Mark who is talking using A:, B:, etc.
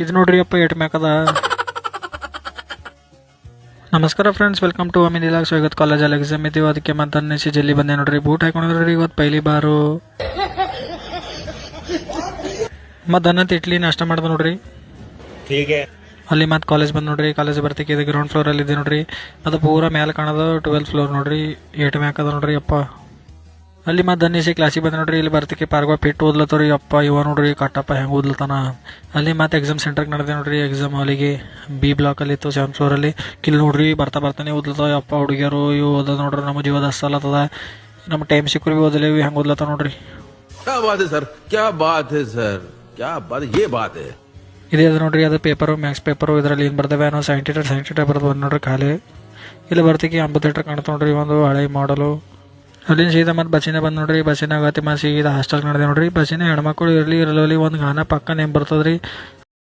A: ಇದು ನೋಡ್ರಿ ಅಪ್ಪ ಏಟ್ ಮ್ಯಾಕದ. ನಮಸ್ಕಾರ ಫ್ರೆಂಡ್ಸ್, ವೆಲ್ಕಮ್ ಟು ಅಮಿನ್ ಇಲಾಖೆ. ಇವತ್ತು ಕಾಲೇಜಲ್ಲಿ ಎಕ್ಸಾಮ್ ಇದ್ದೀವಿ, ಅದಕ್ಕೆ ಮತ್ತೆ ಅನ್ನಿಸಿ ಜಲ್ದಿ ಬಂದೆ ನೋಡ್ರಿ. ಬೂಟ್ ಹಾಕೊಂಡ್ರಿ ಇವತ್ತು ಪೈಲಿ ಬಾರು ಮತ್ತೆ ಅನ್ನತ್ ಇಡ್ಲಿ ನಾಷ್ಟ ಮಾಡ್ದೆ ನೋಡ್ರಿ. ಅಲ್ಲಿ ಮತ್ತೆ ಕಾಲೇಜ್ ಬಂದು ನೋಡ್ರಿ. ಕಾಲೇಜ್ ಬರ್ತಿಕ್ಕೆ ಇದು ಗ್ರೌಂಡ್ ಫ್ಲೋರ್ ಅಲ್ಲಿ ಇದೆ ನೋಡ್ರಿ. ಅದು ಪೂರ ಮೇಲೆ ಕಾಣೋದು 12th ಫ್ಲೋರ್ ನೋಡ್ರಿ. ಏಟ್ ಮ್ಯಾಕ್ ಅದ ನೋಡ್ರಿ ಅಪ್ಪ. ಅಲ್ಲಿ ಮತ್ತೆ ಅನ್ನಿಸಿ ಕ್ಲಾಸಿಗೆ ಬಂದ ನೋಡ್ರಿ. ಇಲ್ಲಿ ಬರ್ತಿಕ್ಕೆ ಪಾರ್ಗ ಪಿಟ್ಟು ಓದ್ಲತ್ತವ್ರಿ ಅಪ್ಪ. ಇವ ನೋಡ್ರಿ ಕಟ್ಟಪ್ಪ ಹೆಂಗೆ ಓದ್ಲತ್ತಾನ. ಅಲ್ಲಿ ಮತ್ತೆ ಎಕ್ಸಾಮ್ ಸೆಂಟರ್ಗೆ ನಡೆದೆ ನೋಡ್ರಿ. ಎಕ್ಸಾಮ್ ಹಾಲಿಗೆ ಬಿ ಬ್ಲಾಕ್ ಅಲ್ಲಿ ಇತ್ತು, 7th ಫ್ಲೋರ್ ಅಲ್ಲಿ. ಕಿಲ್ ನೋಡ್ರಿ ಬರ್ತಾನೆ ಓದ್ಲತ್ತಾವ ಅಪ್ಪ. ಹುಡುಗಿಯರು ಇವು ಓದ ನೋಡ್ರಿ. ನಮ್ಮ ಜೀವದ ಹಸ್ತಲತ್ತದ. ನಮ್ಮ ಟೈಮ್ ಸಿಕ್ಕರು ಭೀ ಓದಲಿ ಹೆಂಗೆ ಓದ್ಲತ್ತಾವ ನೋಡ್ರಿ. ಇದೇ ಅದ ನೋಡ್ರಿ. ಅದು ಪೇಪರು ಮ್ಯಾಥ್ಸ್ ಪೇಪರು. ಇದರಲ್ಲಿ ಏನು ಬರ್ತವೆ ನಾವು ಸೈಂಟಿಟರ್ ಬರ್ತದೆ ನೋಡ್ರಿ. ಖಾಲಿ ಇಲ್ಲಿ ಬರ್ತಿಕ್ಕೆ ಅಂಬುಥಿಯೇಟರ್ ಕಾಣ್ತಾ ನೋಡ್ರಿ. ಒಂದು ಹಳೆ ಮಾಡಲು. ಅಲ್ಲಿಂದ ಸೀದಾ ಮತ್ತೆ ಬಸ್ಸಿನ ಬಂದು ನೋಡ್ರಿ. ಬಸ್ಸಿನ ಆಗತ್ತೆ ಮತ್ತೆ ಸೀದಾ ಹಾಸ್ಟೆಲ್ ನಡೆದೆ ನೋಡ್ರಿ. ಬಸ್ಸಿನ ಹೆಣ್ಮಕ್ಳು ಇರಲಿ ಇರಲಿ ಒಂದು ಗಾನ ಪಕ್ಕ ನೇಮ್ ಬರ್ತದ್ರಿ.